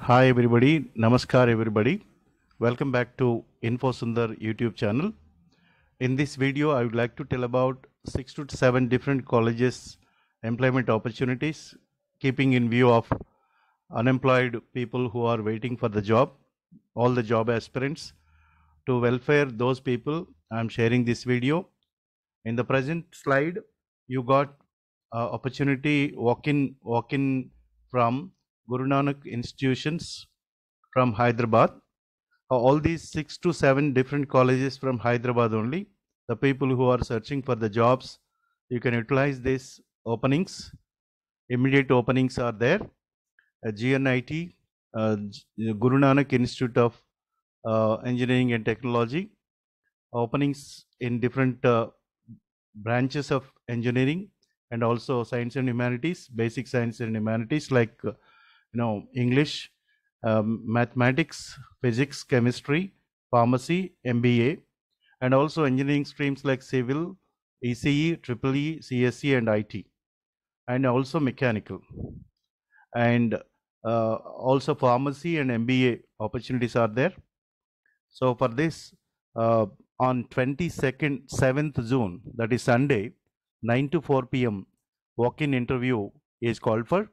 Hi everybody, Namaskar everybody. Welcome back to InfoSundar YouTube channel. In this video, I would like to tell about 6 to 7 different colleges employment opportunities, keeping in view of unemployed people who are waiting for the job, all the job aspirants. To welfare those people, I am sharing this video. In the present slide, you got opportunity walk-in from Guru Nanak institutions from Hyderabad. All these 6 to 7 different colleges from Hyderabad only. The people who are searching for the jobs, you can utilize these openings. Immediate openings are there. GNIT, Guru Nanak Institute of Engineering and Technology, openings in different branches of engineering and also science and humanities, basic science and humanities like English, mathematics, physics, chemistry, pharmacy, MBA, and also engineering streams like civil, ECE, EEE, CSE, and IT, and also mechanical. And also pharmacy and MBA opportunities are there. So for this, on 22nd, 7th June, that is Sunday, 9 to 4 p.m., walk-in interview is called for.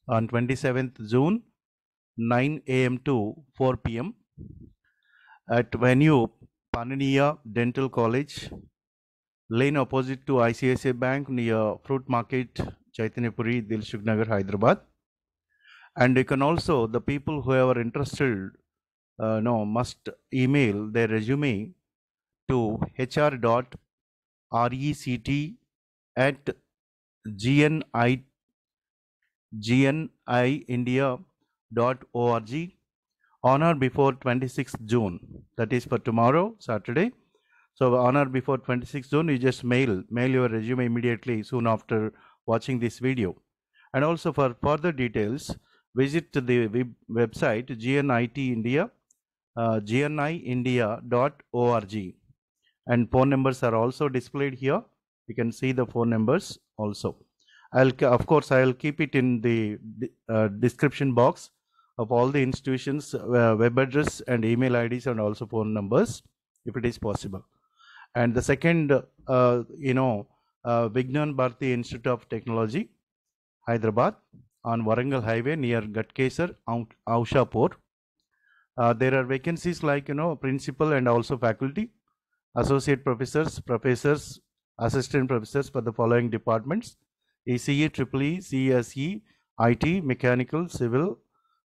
On 27th June, 9 a.m. to 4 p.m. at venue Pananiya Dental College, lane opposite to ICICI Bank near Fruit Market, Chaitanyapuri, Dilshuk Nagar, Hyderabad. And you can also, the people who are interested, must email their resume to hr.rect@gniindia.org on or before 26th June. That is for tomorrow, Saturday. So on or before 26th June, you just mail your resume immediately soon after watching this video. And also for further details, visit the website GNIT India, gniindia.org. And phone numbers are also displayed here. You can see the phone numbers also. Of course, I'll keep it in the description box of all the institutions, web address and email IDs and also phone numbers, if it is possible. And the second, Vignan Bharati Institute of Technology, Hyderabad, on Warangal Highway near Gatkesar, Aushapur. There are vacancies like, principal and also faculty, associate professors, assistant professors for the following departments: ECE, EEE, CSE, IT, mechanical, civil,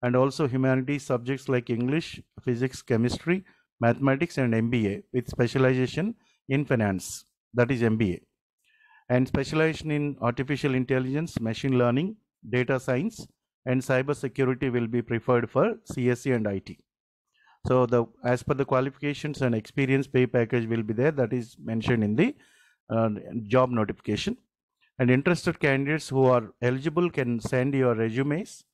and also humanities subjects like English, physics, chemistry, mathematics, and MBA with specialization in finance, that is MBA. And specialization in artificial intelligence, machine learning, data science, and cyber security will be preferred for CSE and IT. So as per the qualifications and experience, pay package will be there, that is mentioned in the job notification. And interested candidates who are eligible can send your resumes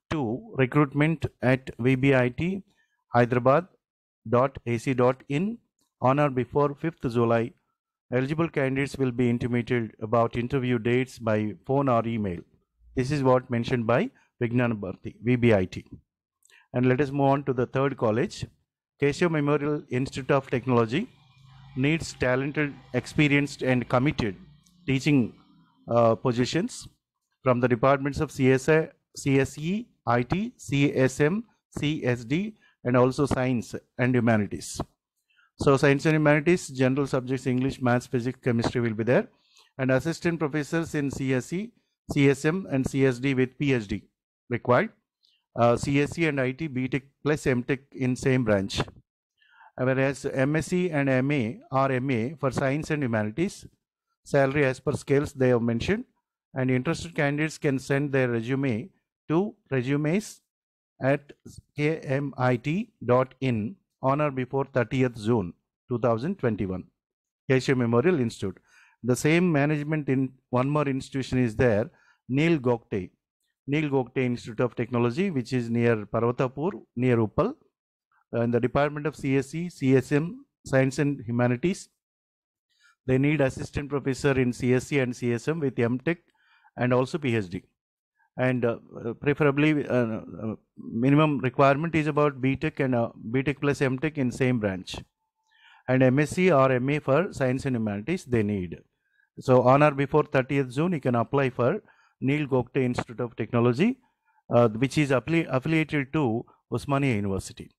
to recruitment@vbithyderabad.ac.in on or before 5th July. Eligible candidates will be intimated about interview dates by phone or email. This is what mentioned by Vignan Bharati, VBIT. And let us move on to the third college. Keshav Memorial Institute of Technology needs talented, experienced, and committed teaching positions from the departments of CSE, IT, CSM, CSD, and also science and humanities. So science and humanities, general subjects, English, maths, physics, chemistry will be there. And assistant professors in CSE, CSM, and CSD with PhD required. CSE and IT, BTech plus MTech in same branch. Whereas MSc and MA or MA for science and humanities, salary as per scales they have mentioned. And interested candidates can send their resume to resumes@kmit.in on or before 30th June 2021. Keshav Memorial Institute. The same management in one more institution is there, Neil Gokte Institute of Technology, which is near Parvatapur, near Uppal, in the department of CSE, CSM, Science and Humanities. They need assistant professor in CSE and CSM with MTech and also PhD. and preferably minimum requirement is about BTech and BTech plus MTech in same branch, and MSc or MA for Science and Humanities they need. So on or before 30th June, you can apply for Neil Gokte Institute of Technology, which is affiliated to Osmania University.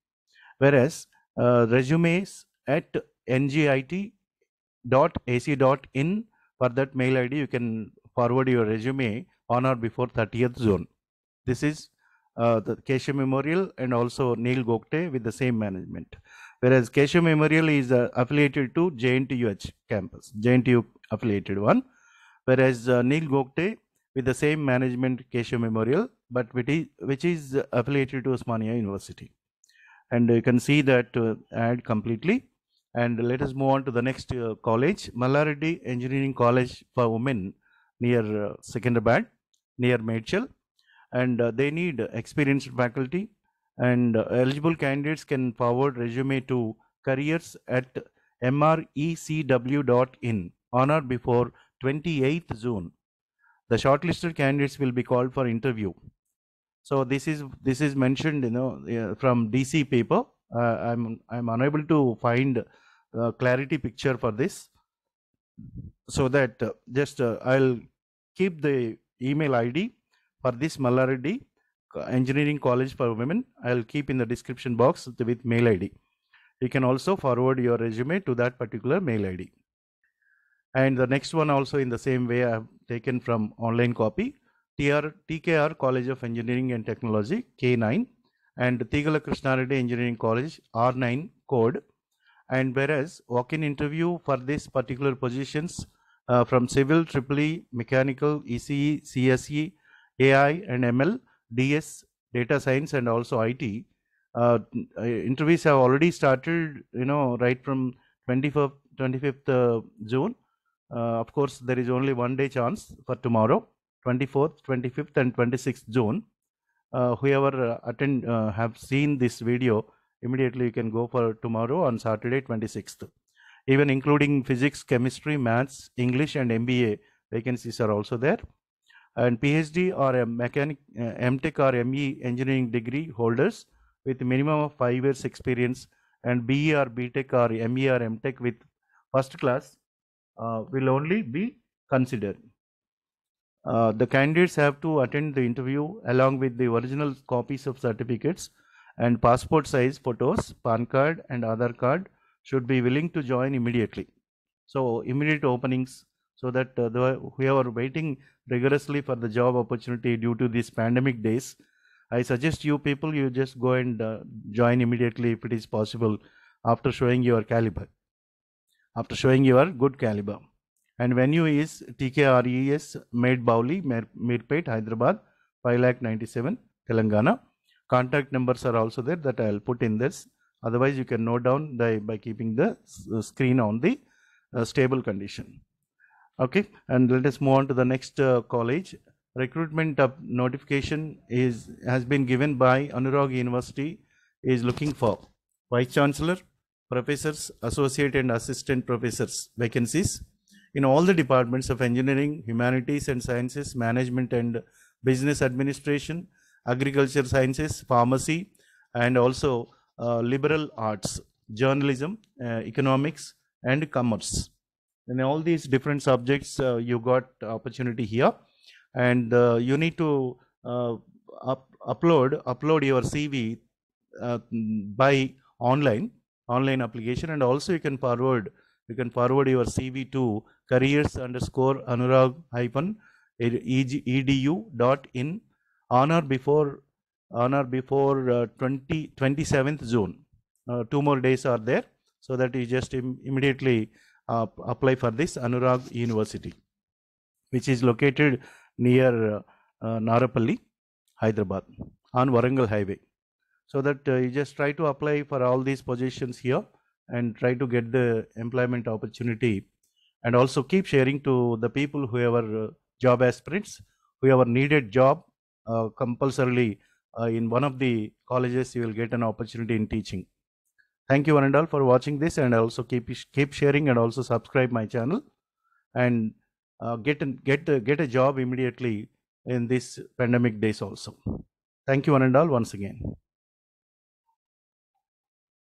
Whereas resumes at ngit.ac.in, for that mail ID you can forward your resume on or before 30th June. This is the Keshav Memorial and also Neil Gokte with the same management. Whereas Keshav Memorial is affiliated to JNTUH campus, JNTU affiliated one. Whereas Neil Gokte with the same management Keshav Memorial, but which is affiliated to Osmania University. And you can see that ad completely. And let us move on to the next college, Mallareddy Engineering College for Women near Secunderabad, near Medchal. And they need experienced faculty, and eligible candidates can forward resume to careers@mrecw.in on or before 28th June. The shortlisted candidates will be called for interview. So this is mentioned, from DC paper. I'm unable to find clarity picture for this, so that just I'll keep the email ID for this Mallareddy Engineering College for Women. I'll keep in the description box with mail ID. You can also forward your resume to that particular mail ID. And the next one also in the same way I have taken from online copy. TKR College of Engineering and Technology K9 and Tigala Krishnareddy Engineering College R9 code. And whereas walk-in interview for this particular positions from civil, EEE, mechanical, ECE, CSE, AI and ML, DS, data science and also IT. Interviews have already started, right from 25th June. Of course, there is only one day chance for tomorrow, 24th, 25th and 26th June. Whoever have seen this video, immediately you can go for tomorrow on Saturday 26th. Even including physics, chemistry, maths, English and MBA vacancies are also there. And PhD or a mechanic, MTech or ME engineering degree holders with minimum of 5 years experience, and BE or BTech or ME or MTech with first class will only be considered. The candidates have to attend the interview along with the original copies of certificates and passport size photos, PAN card and Aadhaar card should be willing to join immediately. So immediate openings, so that whoever waiting rigorously for the job opportunity due to these pandemic days, I suggest you people, you just go and join immediately if it is possible, after showing your caliber, after showing your good caliber. And venue is TKRES Maid Bowli, Mirpet, Hyderabad, 5,97,000, Telangana. Contact numbers are also there that I'll put in this. Otherwise, you can note down by keeping the screen on the stable condition. Okay, and let us move on to the next college. Recruitment notification has been given by Anurag University, is looking for Vice Chancellor, Professors, Associate and Assistant Professors vacancies in all the departments of Engineering, Humanities and Sciences, Management and Business Administration, Agriculture Sciences, Pharmacy, and also Liberal Arts, Journalism, Economics and Commerce. In all these different subjects, you got opportunity here, and you need to upload your CV by online application, and also you can forward your CV to careers_anurag-edu.in on or before 27th June. 2 more days are there, so that you just immediately apply for this Anurag University, which is located near Narapalli, Hyderabad, on Warangal Highway. So that you just try to apply for all these positions here and try to get the employment opportunity, and also keep sharing to the people whoever job aspirants, whoever needed job, compulsorily in one of the colleges you will get an opportunity in teaching. Thank you one and all for watching this, and also keep sharing and also subscribe my channel, and get a job immediately in these pandemic days also. Thank you one and all once again.